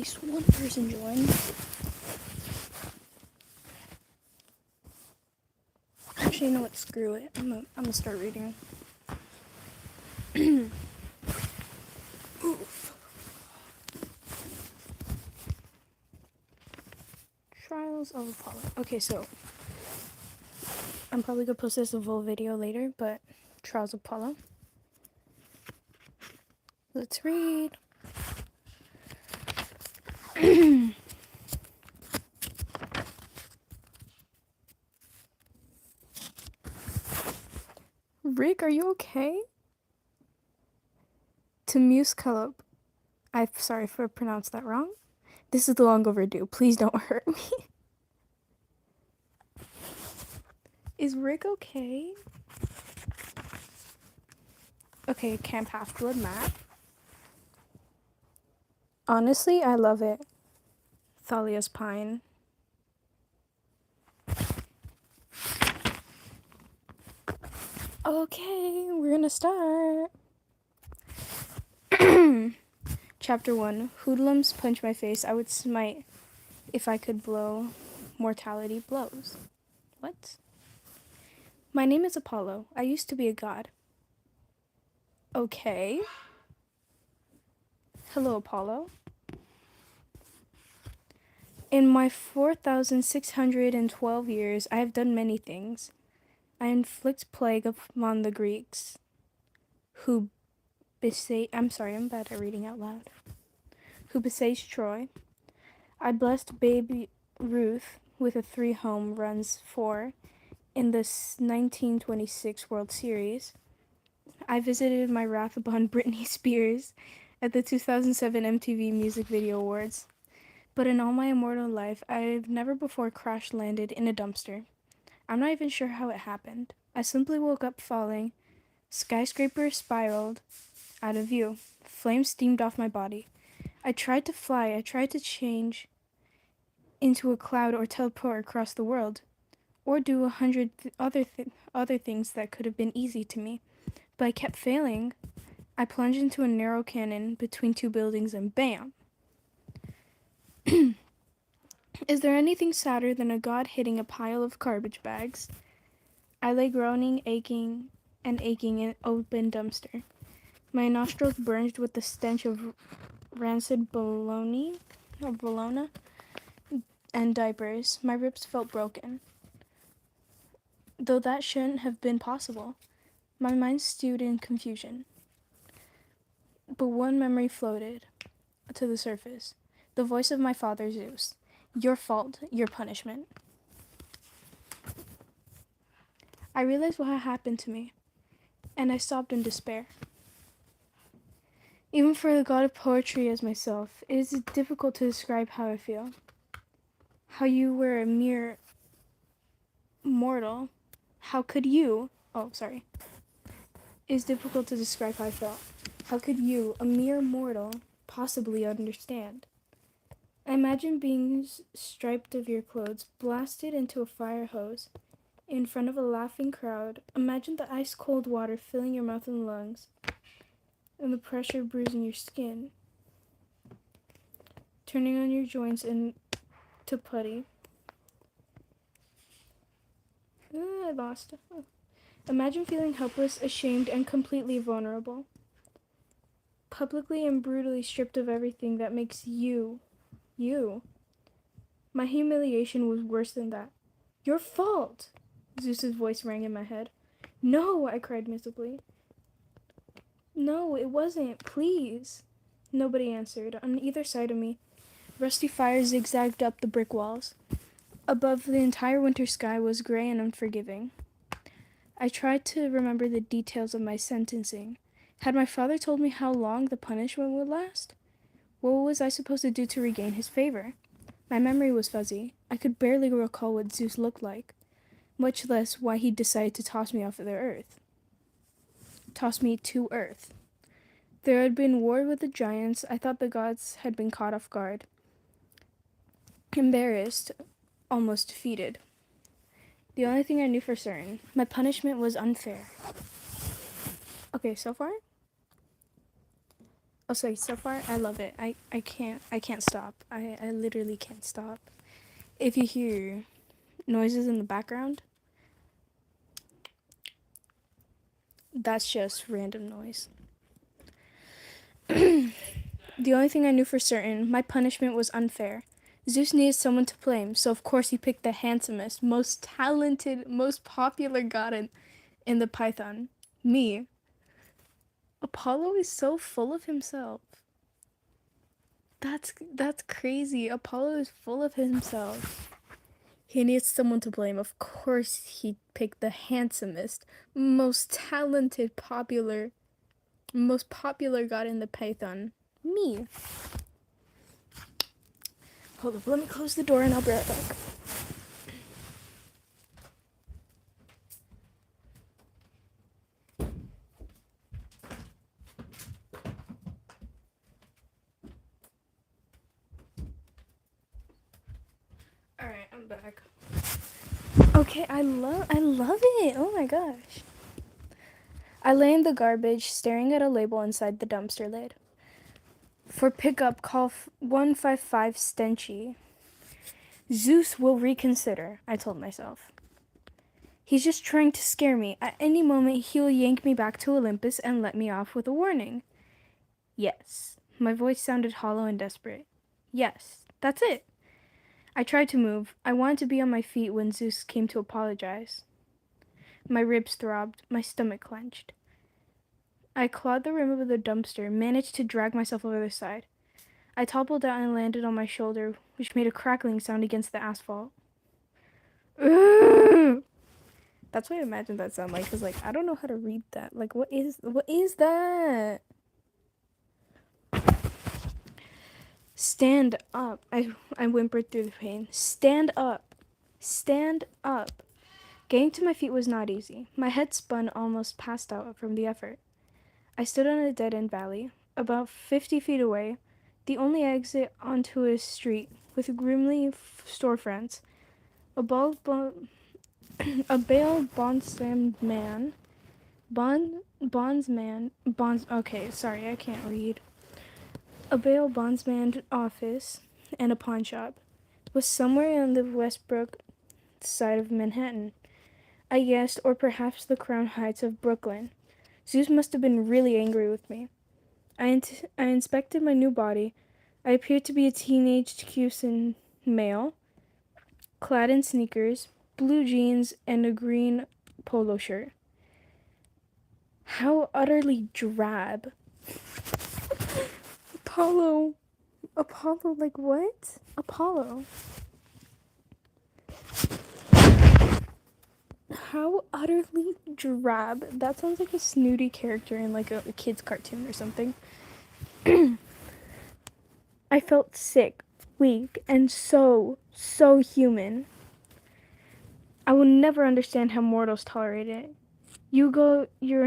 least one person join. Actually, you know what? Screw it. I'm gonna start reading. Oof. Trials of Apollo. Okay, so I'm probably gonna post this a full video later, but Trials of Apollo. Let's read. Rick, are you okay? To Muse Cullop. I'm sorry if I pronounced that wrong. This is long overdue. Please don't hurt me. Is Rick okay? Okay, Camp Half-Blood Matt. Honestly, I love it. Thalia's Pine. Okay, we're gonna start. Chapter 1. Hoodlums punch my face. I would smite if I could blow. Mortality blows. What? My name is Apollo. I used to be a god. Okay. Hello, Apollo. In my 4,612 years, I have done many things. I inflict plague upon the Greeks, who I'm bad at reading out loud. Who besieged Troy. I blessed baby Ruth with a 3 home runs for in the 1926 World Series. I visited my wrath upon Britney Spears at the 2007 MTV Music Video Awards. But in all my immortal life, I've never before crash-landed in a dumpster. I'm not even sure how it happened. I simply woke up falling. Skyscraper spiraled out of view. Flames steamed off my body. I tried to fly. I tried to change into a cloud or teleport across the world. Or do 100 other things that could have been easy to me. But I kept failing. I plunged into a narrow canyon between 2 buildings and BAM! Is there anything sadder than a god hitting a pile of garbage bags? I lay groaning, aching in an open dumpster. My nostrils burned with the stench of rancid bologna and diapers. My ribs felt broken. Though that shouldn't have been possible. My mind stewed in confusion. But one memory floated to the surface. The voice of my father Zeus. Your fault, your punishment. I realized what had happened to me, and I sobbed in despair. Even for the god of poetry as myself, it is difficult to describe how I feel. How you were a mere mortal. How could you? It is difficult to describe how I felt. How could you, a mere mortal, possibly understand? I imagine being stripped of your clothes, blasted into a fire hose, in front of a laughing crowd. Imagine the ice-cold water filling your mouth and lungs, and the pressure bruising your skin, turning on your joints into putty. I lost. Imagine feeling helpless, ashamed, and completely vulnerable. Publicly and brutally stripped of everything that makes you, you. My humiliation was worse than that. Your fault! Zeus's voice rang in my head. No, I cried miserably. No, it wasn't. Please. Nobody answered. On either side of me, rusty fire zigzagged up the brick walls. Above, the entire winter sky was gray and unforgiving. I tried to remember the details of my sentencing. Had my father told me how long the punishment would last? What was I supposed to do to regain his favor? My memory was fuzzy. I could barely recall what Zeus looked like, much less why he decided to toss me off of the earth. Toss me to earth. There had been war with the giants. I thought the gods had been caught off guard. Embarrassed, almost defeated. The only thing I knew for certain, my punishment was unfair. Okay, so far? Oh, sorry. So far, I love it. I can't stop. I literally can't stop. If you hear noises in the background, that's just random noise. The only thing I knew for certain, my punishment was unfair. Zeus needed someone to blame, so of course he picked the handsomest, most talented, most popular god in the Python. Me. Apollo is so full of himself. That's crazy. Apollo is full of himself. He needs someone to blame. Of course he picked the handsomest, most talented, most popular god in the Python. Me. Hold up, let me close the door and I'll be right back. Alright, I'm back. Okay, I love it. Oh my gosh. I lay in the garbage, staring at a label inside the dumpster lid. For pickup, call 155 Stenchy. Zeus will reconsider, I told myself. He's just trying to scare me. At any moment, he'll yank me back to Olympus and let me off with a warning. Yes. My voice sounded hollow and desperate. Yes, that's it. I tried to move. I wanted to be on my feet when Zeus came to apologize. My ribs throbbed. My stomach clenched. I clawed the rim of the dumpster, managed to drag myself over the side. I toppled down and landed on my shoulder, which made a crackling sound against the asphalt. Ugh! That's what I imagined that sound like, because, like, I don't know how to read that. Like, what is that? Stand up. I whimpered through the pain. Stand up. Stand up. Getting to my feet was not easy. My head spun, almost passed out from the effort. I stood on a dead-end valley, about 50 feet away, the only exit onto a street with grimly storefronts. A bail bondsman man. Okay, sorry, I can't read. A bail bondsman office and a pawn shop was somewhere on the Westbrook side of Manhattan, I guessed, or perhaps the Crown Heights of Brooklyn. Zeus must have been really angry with me. I inspected my new body. I appeared to be a teenage Cuban male, clad in sneakers, blue jeans, and a green polo shirt. How utterly drab. Apollo, like what? Apollo. How utterly drab. That sounds like a snooty character in like a kid's cartoon or something. I felt sick, weak, and so human. I will never understand how mortals tolerate it. You live your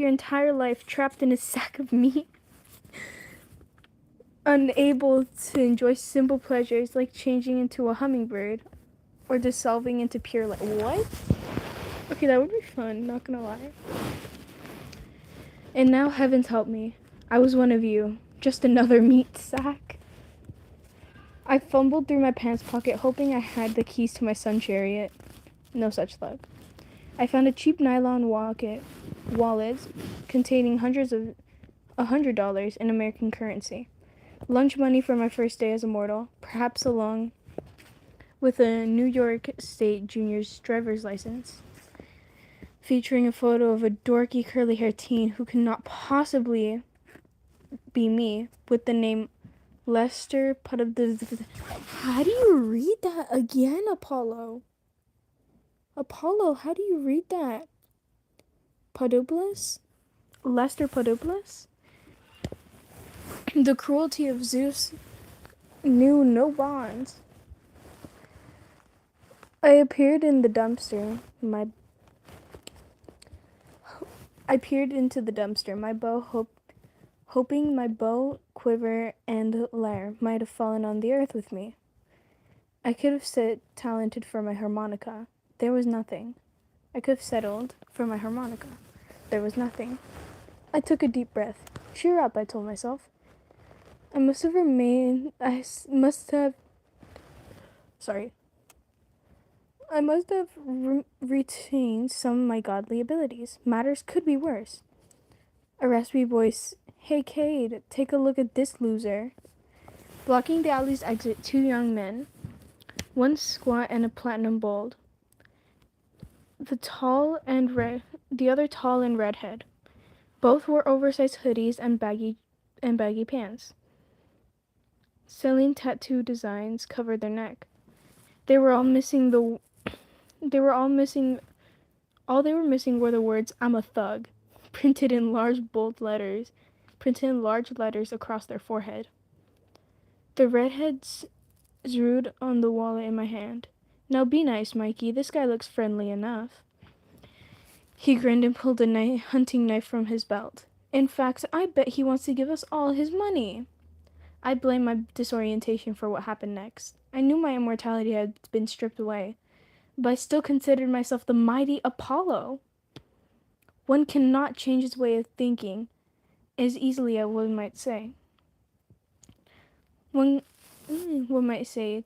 entire life trapped in a sack of meat, unable to enjoy simple pleasures like changing into a hummingbird or dissolving into pure light. What? Okay, that would be fun, not gonna lie. And now, heavens help me, I was one of you, just another meat sack. I fumbled through my pants pocket, hoping I had the keys to my sun chariot. No such luck. I found a cheap nylon wallet containing $100 in American currency. Lunch money for my first day as a mortal, perhaps along with a New York State Junior's driver's license, featuring a photo of a dorky curly-haired teen who could not possibly be me, with the name Lester How do you read that again, Apollo? Apollo, how do you read that? Podoboulos? Lester Podoboulos? The cruelty of Zeus knew no bounds. I appeared in the dumpster. I peered into the dumpster, my bow hoping my bow, quiver, and lyre might have fallen on the earth with me. I could have said talented for my harmonica. There was nothing. I could have settled for my harmonica. There was nothing. I took a deep breath. Cheer up, I told myself. I must have remained. Sorry. I must have retained some of my godly abilities. Matters could be worse. A raspy voice. Hey, Cade, take a look at this loser. Blocking the alley's exit, two young men. One squat and a platinum bald. The other tall and redhead. Both wore oversized hoodies and baggy pants. Selling tattoo designs covered their neck. All they were missing were the words "I'm a thug," printed in large letters across their forehead. The redheads zeroed on the wallet in my hand. Now be nice, Mikey. This guy looks friendly enough. He grinned and pulled a hunting knife from his belt. In fact, I bet he wants to give us all his money. I blamed my disorientation for what happened next. I knew my immortality had been stripped away, but I still considered myself the mighty Apollo. One cannot change his way of thinking as easily as one might say. One might say,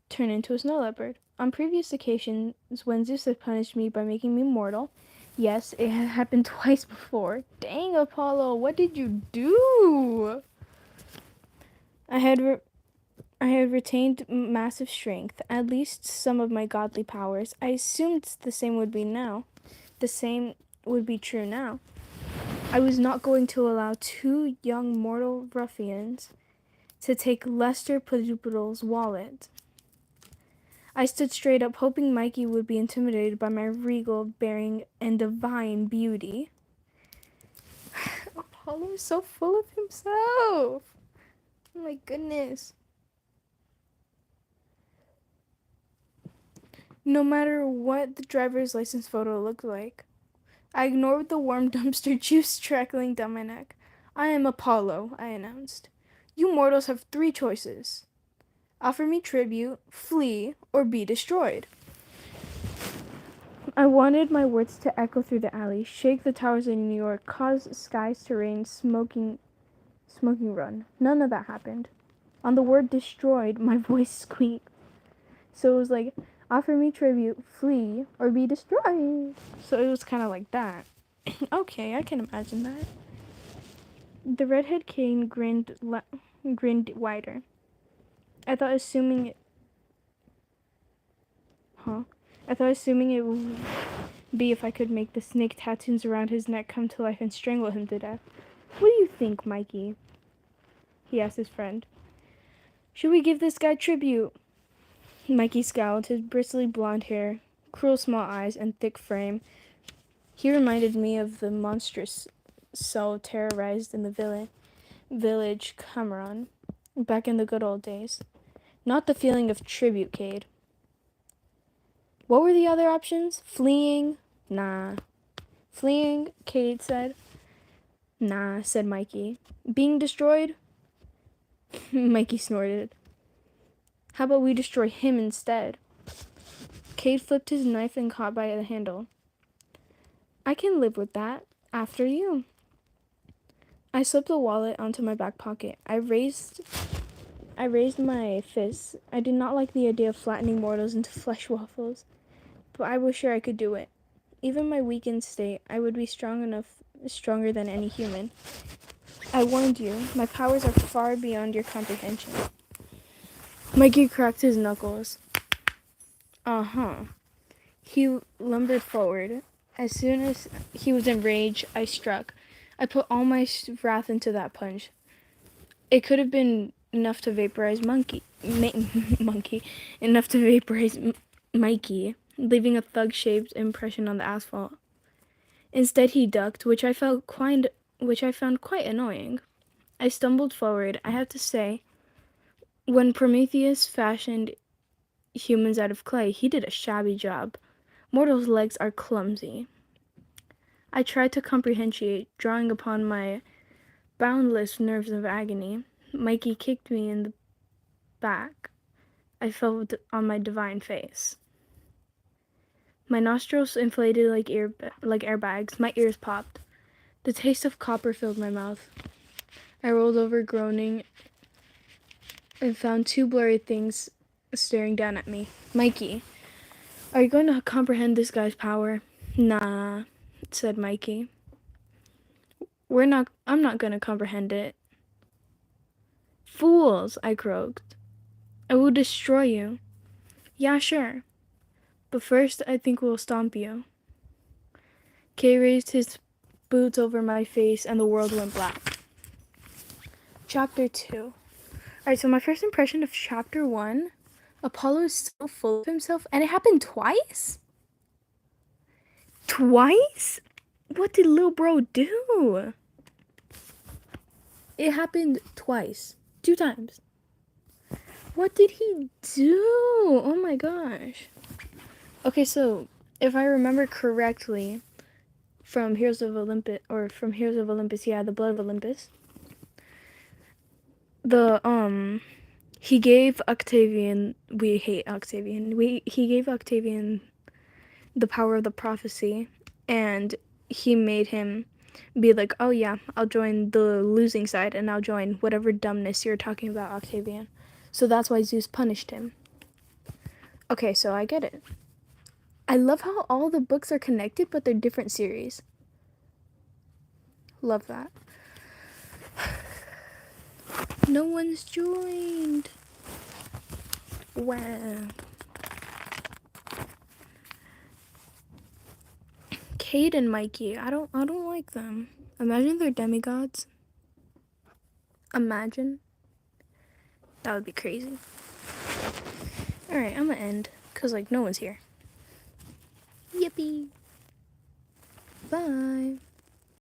turn into a snow leopard. On previous occasions, when Zeus had punished me by making me mortal, yes, it had happened twice before. Dang, Apollo, what did you do? I had retained massive strength, at least some of my godly powers. I assumed the same would be true now. I was not going to allow two young mortal ruffians to take Lester Padoodle's wallet. I stood straight up, hoping Mikey would be intimidated by my regal bearing and divine beauty. Apollo is so full of himself. Oh my goodness. No matter what the driver's license photo looked like, I ignored the warm dumpster juice trickling down my neck. I am Apollo, I announced. You mortals have 3 choices. Offer me tribute, flee, or be destroyed. I wanted my words to echo through the alley, shake the towers of New York, cause skies to rain smoking run. None of that happened. On the word destroyed, my voice squeaked. So it was like, offer me tribute, flee, or be destroyed. So it was kind of like that. Okay, I can imagine that. The redhead king grinned wider. I thought assuming it would be if I could make the snake tattoos around his neck come to life and strangle him to death. What do you think, Mikey? He asked his friend. Should we give this guy tribute? Mikey scowled, his bristly blonde hair, cruel small eyes, and thick frame. He reminded me of the monstrous soul terrorized in the village Cameron, back in the good old days. Not the feeling of tribute, Cade. What were the other options? Fleeing? Nah. Fleeing, Cade said. Nah, said Mikey. Being destroyed? Mikey snorted. How about we destroy him instead? Cade flipped his knife and caught by the handle. I can live with that. After you. I slipped the wallet onto my back pocket. I raised my fists. I did not like the idea of flattening mortals into flesh waffles, but I was sure I could do it. Even my weakened state, I would be stronger than any human. I warned you, my powers are far beyond your comprehension. Mikey cracked his knuckles. Uh-huh. He lumbered forward. As soon as he was enraged, I struck. I put all my wrath into that punch. It could have been enough to vaporize Mikey, leaving a thug-shaped impression on the asphalt. Instead, he ducked, which I found quite annoying. I stumbled forward. I have to say, when Prometheus fashioned humans out of clay, he did a shabby job. Mortals' legs are clumsy. I tried to comprehensiate, drawing upon my boundless nerves of agony. Mikey kicked me in the back. I fell on my divine face. My nostrils inflated like airbags. My ears popped. The taste of copper filled my mouth. I rolled over, groaning, and found two blurry things staring down at me. Mikey, are you going to comprehend this guy's power? Nah, said Mikey. I'm not going to comprehend it. Fools, I croaked. I will destroy you. Yeah, sure. But first, I think we'll stomp you. Kay raised his boots over my face, and the world went black. Chapter 2. Alright, so my first impression of Chapter 1, Apollo is so full of himself, and it happened twice? Twice? What did little bro do? It happened twice. 2 times. What did he do? Oh my gosh. Okay, so if I remember correctly, from Heroes of Olympus, yeah, the Blood of Olympus, he gave Octavian, he gave Octavian the power of the prophecy, and he made him be like, oh yeah, I'll join the losing side, and I'll join whatever dumbness you're talking about, Octavian. So that's why Zeus punished him. Okay, so I get it. I love how all the books are connected, but they're different series. Love that. No one's joined. Wow. Cade and Mikey, I don't like them. Imagine they're demigods. Imagine. That would be crazy. Alright, I'm gonna end. Cause like no one's here. Yippee. Bye.